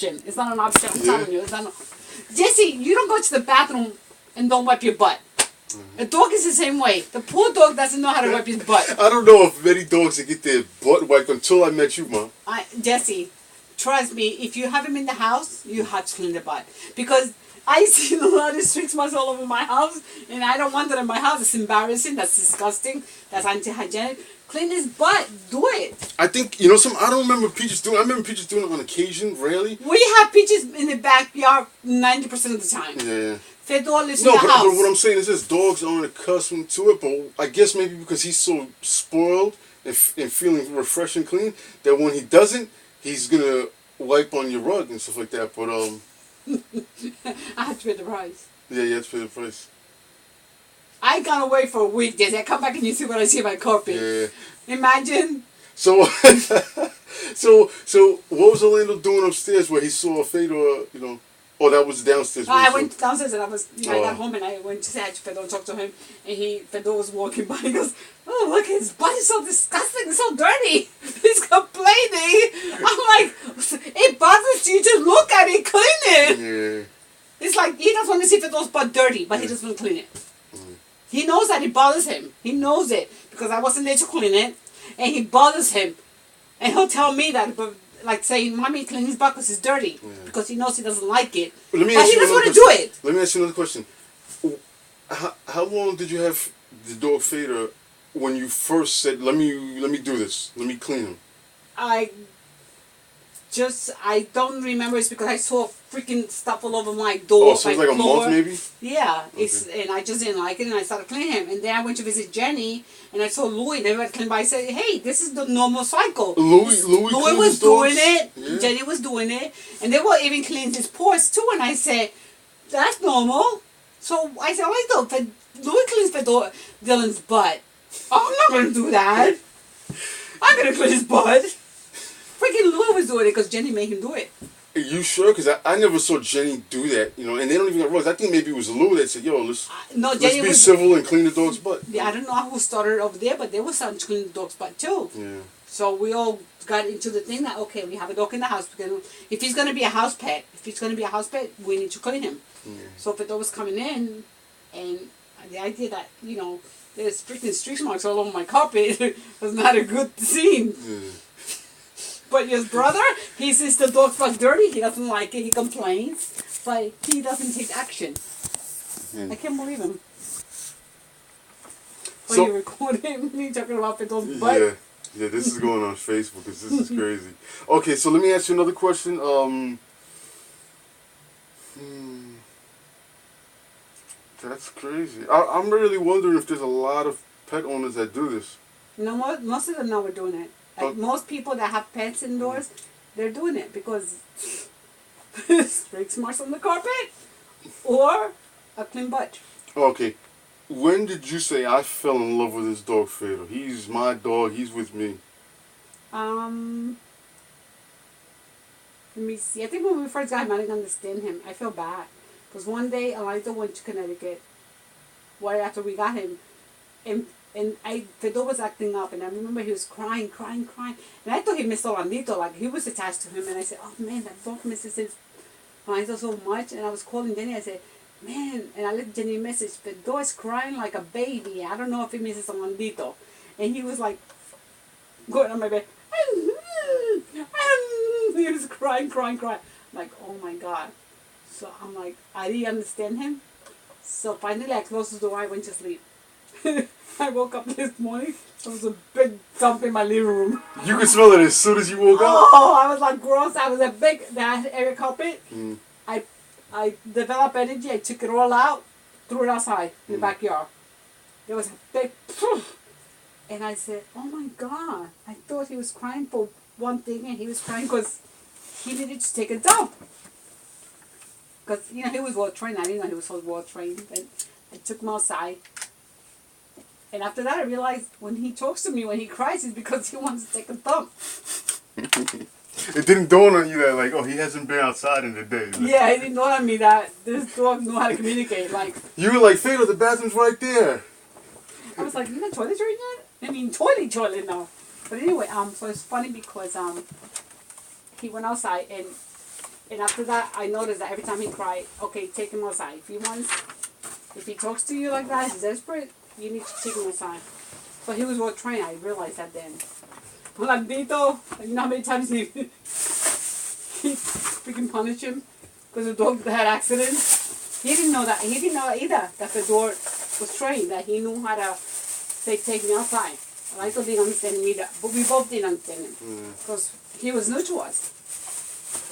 option. It's not an option. I'm telling you. It's not. Jesse, you don't go to the bathroom and don't wipe your butt. A dog is the same way. The poor dog doesn't know how to wipe his butt. I don't know of many dogs that get their butt wiped until I met you, Mom. Jesse, trust me, if you have him in the house, you have to clean the butt. Because I see a lot of street marks all over my house, and I don't want that in my house. It's embarrassing. That's disgusting. That's anti-hygienic. Clean his butt. Do it. I think, I don't remember Peaches doing it. I remember Peaches doing it on occasion, rarely. We have Peaches in the backyard 90% of the time. Yeah. Fedor lives in No, the house. but what I'm saying is this, dogs aren't accustomed to it, but I guess maybe because he's so spoiled and feeling refreshed and clean, that when he doesn't, he's going to wipe on your rug and stuff like that, but I had to pay the price. Yeah, you have to pay the price. I gone away for a week, Jesse. I come back and you see what I see on my carpet. Yeah. Imagine. So, so what was Orlando doing upstairs where he saw Fedor, Oh, that was downstairs. I went downstairs and I got home and I went to say hi to Fedor and talk to him. And Fedor was walking by and he goes, oh, look, his butt is so disgusting, it's so dirty. He's complaining. I'm like, it bothers you to look at it, clean it. Yeah. It's like, he doesn't want to see Fedor's butt dirty, but he doesn't want to clean it. He knows that it bothers him. He knows it because I wasn't there to clean it. And it bothers him. And he'll tell me that, but like saying, Mommy, clean his butt because it's dirty. Yeah. Because he knows he doesn't like it. But he doesn't want to do it. Let me ask you another question. How long did you have the dog Fedor when you first said, let me do this. Let me clean him? I don't remember. It's because I saw freaking stuff all over my door. Oh, so it was like floor. A month maybe? Yeah. Okay. And I just didn't like it and I started cleaning him. And then I went to visit Jenny and I saw Louis and everybody cleaned by. I said, hey, this is the normal cycle. Louis was doing it. Yeah. Jenny was doing it. And they were even cleaning his pores too. And I said, that's normal. So I said, oh, I do. Louis cleans Fedor Dylan's butt. Oh, I'm not going to do that. I'm going to clean his butt. Freaking Louis was doing it because Jenny made him do it. Are you sure? Because I never saw Jenny do that, and they don't even have rugs. I think maybe it was Lou that said, yo, let's be civil and clean the dog's butt. Yeah, I don't know who started over there, but they were starting to clean the dog's butt too. Yeah. So we all got into the thing that, okay, we have a dog in the house. If he's going to be a house pet, we need to clean him. Yeah. So if the dog was coming in, and the idea that, there's freaking streak marks all over my carpet was not a good scene. Yeah. But his brother, he sees the dog's butt dirty. He doesn't like it. He complains. But he doesn't take action. I can't believe him. So, you recording me talking about the dog's butt? Yeah, this is going on Facebook because this is crazy. Okay, so let me ask you another question. That's crazy. I'm really wondering if there's a lot of pet owners that do this. You know what? Most of them know we're doing it. Like most people that have pets indoors, they're doing it because streak marks on the carpet or a clean butt. Okay. When did you say I fell in love with this dog, Fedor? He's my dog. He's with me. Let me see. I think when we first got him, I didn't understand him. I feel bad. Because one day, Alito went to Connecticut right after we got him. And Fedor was acting up, and I remember he was crying. And I thought he missed Orlandito, like he was attached to him. And I said, oh man, that dog misses his Orlandito so much. And I was calling Jenny, I said, man, and I left Jenny a message, Fedor is crying like a baby. I don't know if he misses Orlandito. And he was like, going on my bed, he was crying. I'm like, oh my God. So I'm like, I didn't understand him. So finally I closed the door, I went to sleep. I woke up this morning, there was a big dump in my living room. You could smell it as soon as you woke up? Oh, I was like gross. I was a big, that area carpet. I developed energy, I took it all out, threw it outside in the backyard. There was a big poof. And I said, oh my God. I thought he was crying for one thing and he was crying because he needed to take a dump. Because, he was well trained. I didn't know he was so well trained. And I took him outside. And after that, I realized when he talks to me, when he cries, it's because he wants to take a dump. It didn't dawn on you that, like, oh, he hasn't been outside in a day. Like, yeah, it didn't dawn on me that this dog knew how to communicate. Like, you were like, Fedor, the bathroom's right there. I was like, you got toiletries yet? I mean, toilet now. But anyway, so it's funny because he went outside and And after that, I noticed that every time he cried, okay, take him outside. If he talks to you like that, he's desperate, you need to take him outside. But he was well trained. I realized that then. Blandito, you know how many times he freaking punished him because the dog had accidents. He didn't know that. He didn't know either that the dog was trained, that he knew how to say, take me outside. Laito didn't understand him either, but we both didn't understand him because he was new to us.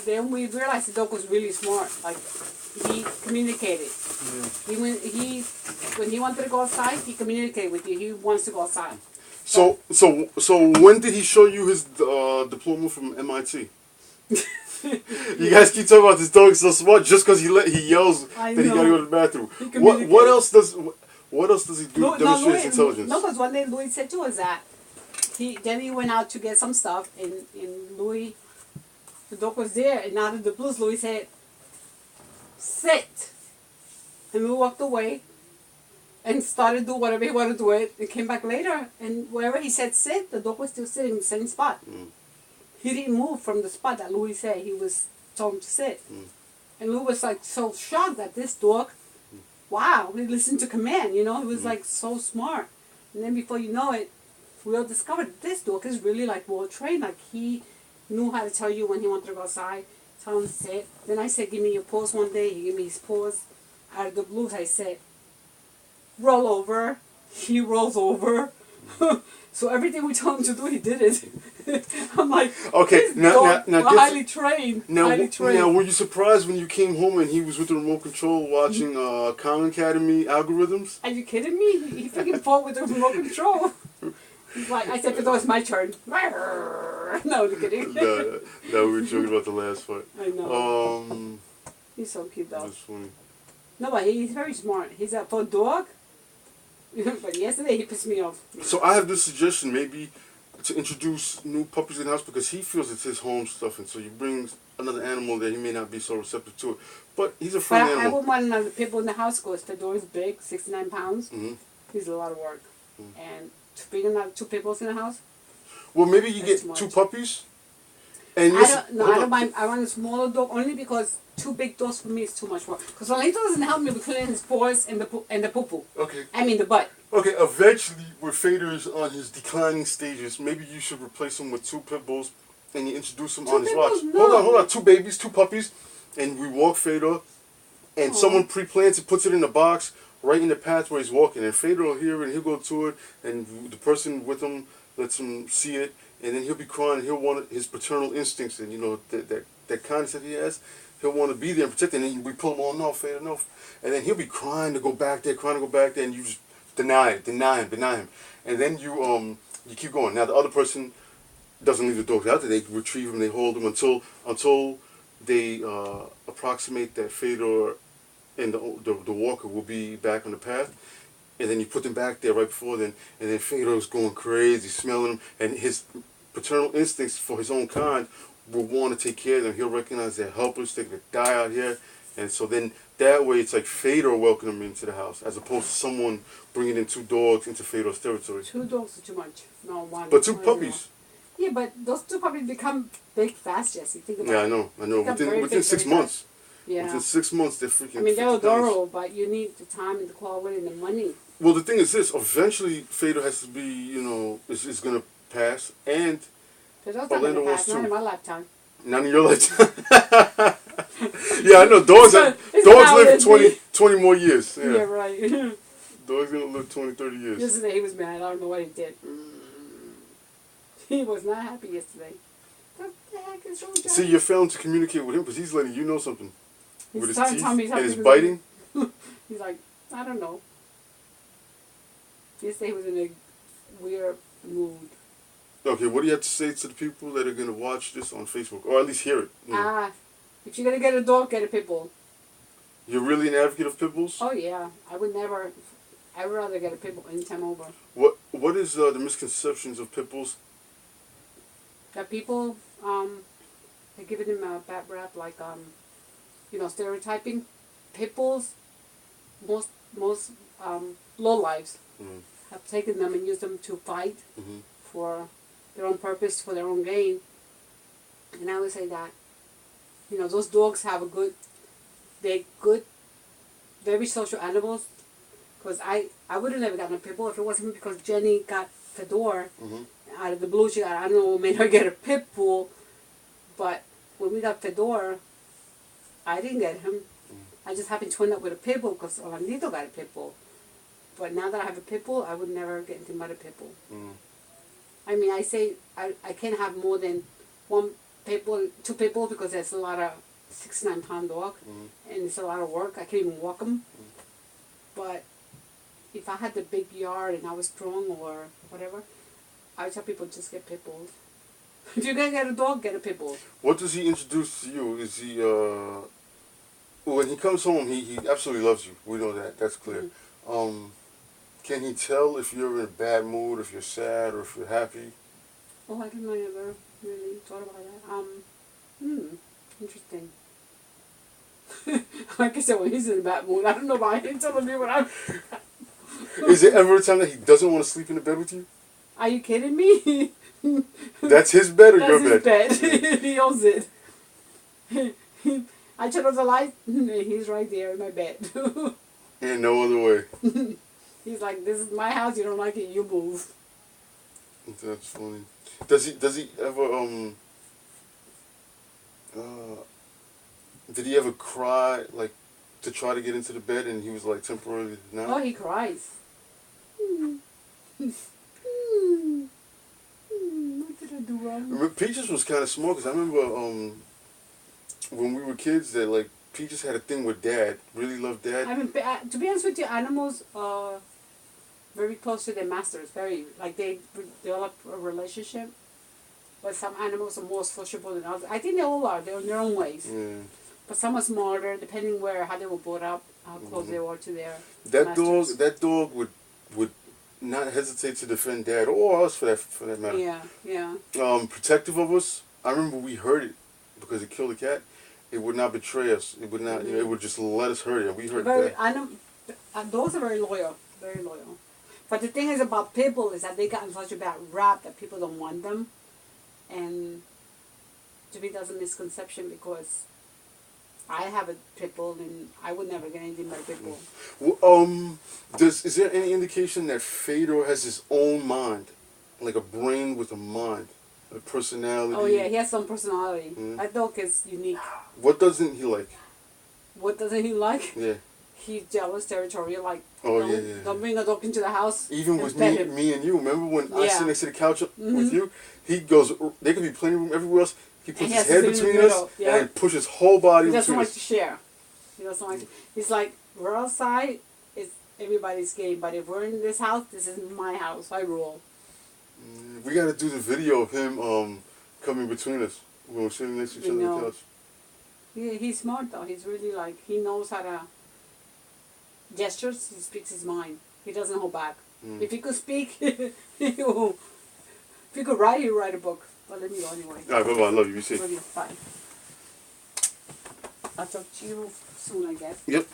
Then we realized the dog was really smart. Like he communicated. When he wanted to go outside, he communicated with you. He wants to go outside. So when did he show you his diploma from MIT? You guys keep talking about this dog is so smart just because he yells that he gotta go to the bathroom. What else does he do to demonstrate his intelligence? No, because one day Louis said to us that he went out to get some stuff and Louis, the dog was there, and out of the blues Louis said, sit. And we walked away and started to do whatever he wanted to do it and came back later, and wherever he said sit, the dog was still sitting in the same spot. He didn't move from the spot that Louis said he was told him to sit. And Louis was like so shocked that this dog, wow, he listened to command, he was like so smart. And then before you know it, we all discovered this dog is really like well trained, like he knew how to tell you when he wanted to go outside, tell him to sit. Then I said, give me your paws one day, he gave me his paws. Out of the blues I said, roll over. He rolls over. So everything we told him to do, he did it. I'm like, okay, now highly trained. Now, were you surprised when you came home and he was with the remote control watching Khan Academy algorithms? Are you kidding me? He freaking fought with the remote control. He's like, I said, but it's my turn. No, I'm kidding. No, we were joking about the last part. I know. He's so cute though. That's funny. No, but he's very smart. He's a fun dog. But yesterday he pissed me off. So I have this suggestion, maybe to introduce new puppies in the house because he feels it's his home stuff, and so you bring another animal that he may not be so receptive to it. But he's a friendly animal. I wouldn't want another pit bull in the house because the dog is big, 69 pounds. He's a lot of work. And to bring another 2 pit bulls in the house. Well, maybe you get 2 puppies. And I don't mind. I want a smaller dog only because 2 big dogs for me is too much work. Because Rolito doesn't help me with cleaning his paws and the poo-poo. Okay. I mean the butt. Okay, eventually, when Fader is on his declining stages, maybe you should replace him with 2 pit bulls and you introduce him on his watch. No. Hold on. 2 babies, 2 puppies, and we walk Fader, and someone pre-plants it, puts it in a box right in the path where he's walking, and Fader will hear it, and he'll go to it, and the person with him lets him see it, and then he'll be crying, and he'll want his paternal instincts, and that kindness that he has, he'll want to be there and protect it, and then we pull him on, no, Fader, no, and then he'll be crying to go back there, and you just deny him, and then you keep going. Now the other person doesn't leave the dogs out there; they retrieve them, they hold them until they approximate that Fedor and the walker will be back on the path, and then you put them back there right before then, and then Fedor's going crazy, smelling them, and his paternal instincts for his own kind will want to take care of them. He'll recognize they're helpless, they're going to die out here, and so then that way it's like Fedor welcoming them into the house, as opposed to someone bringing in 2 dogs into Fedor's territory. 2 dogs are too much. No, 1. But 2 puppies. Yeah, but those 2 puppies become big fast, Jesse. Think about it. Yeah, I know. Within 6 months. Yeah. Within 6 months, they're freaking. I mean, they're adorable, but you need the time and the quality and the money. Well, the thing is this: eventually, Fedor has to be, is going to pass, and Orlando wants to. Not in my lifetime. Not in your lifetime. Yeah, I know. Dogs live 20 more years. Yeah, right. Dogs going to live 20, 30 years. Yesterday he was mad. I don't know what he did. He was not happy yesterday. What the heck is wrong with you? See, you're failing to communicate with him because he's letting you know something. He's with his teeth and his biting. He's like, I don't know. Yesterday he was in a weird mood. Okay, what do you have to say to the people that are going to watch this on Facebook, or at least hear it? If you're going to get a dog, get a pit bull. You're really an advocate of pit bulls? Oh, yeah. I would rather get a pit bull anytime over. What is the misconceptions of pit bulls? That people, they're giving them a bad rap, like, stereotyping. Pit bulls, most lowlives have taken them and used them to fight for their own purpose, for their own gain. And I would say that You know, those dogs have a good, they're good, very social animals. Because I would have never gotten a pit bull if it wasn't because Jenny got Fedor out of the blue. She got, I don't know what made her get a pit bull, but when we got Fedor, I didn't get him. I just happened to end up with a pit bull because Orlandito got a pit bull. But now that I have a pit bull, I would never get anything but a pit bull. I mean, I say I can't have more than one pit bull, two pit bulls because there's a lot of 6-9 pound dog, and it's a lot of work. I can't even walk them. But if I had the big yard and I was strong or whatever, I would tell people just get pit bulls. If you're gonna get a dog, get a pit bull. What does he introduce to you? Is he when he comes home, he absolutely loves you. We know that. That's clear. Can he tell if you're in a bad mood, if you're sad, or if you're happy? Oh, I don't know. I never really thought about that. Interesting. Like I said, when he's in a bad mood, I don't know why he's telling me what I'm. Is there ever a time that he doesn't want to sleep in the bed with you? Are you kidding me? That's his bed or your bed? bed? He owns it. I turn off the light, he's right there in my bed. In no other way. He's like, this is my house, you don't like it, you move. That's funny. Does he ever did he ever cry, like, to try to get into the bed and he was like temporarily denied? Oh, he cries. What did I do wrong? Peaches was kind of small because I remember when we were kids that like Peaches had a thing with Dad. Really loved Dad. I mean, to be honest with you, animals are very close to their masters. Very like they develop a relationship. But some animals are more sociable than others. I think they all are. They're in their own ways. Yeah. But some are smarter, depending how they were brought up, how close they were to their masters. That dog would not hesitate to defend Dad or us for that matter. Yeah, yeah. Protective of us. I remember we hurt it because it killed a cat. It would not betray us. It would not. You know, it would just let us hurt it. And we hurt that. Dogs are very loyal. Very loyal. But the thing is about pit bull is that they got such a bad rap that people don't want them. And to me, that's a misconception because I have a pit bull and I would never get anything but a pit bull. Well, is there any indication that Fedor has his own mind, like a brain with a mind, a personality? Oh yeah, he has some personality. That dog is unique. What doesn't he like? What doesn't he like? Yeah. He's jealous, territorial. Like, yeah. Don't bring a dog into the house. Even with me and you. Remember when I sit next to the couch with you? He goes. There could be plenty of room everywhere else. He puts his head between us and pushes his whole body. He doesn't like to share. He doesn't like. He's like, we're outside. It's everybody's game. But if we're in this house, this is my house. I rule. We got to do the video of him coming between us when we're sitting next to each other on the couch. Yeah, he's smart though. He's really like he knows how to. Gestures, he speaks his mind. He doesn't hold back. If he could speak, if he could write, he'd write a book. But let me go anyway. Alright, bye-bye. I love you. Be safe. Bye. I'll talk to you soon, I guess. Yep.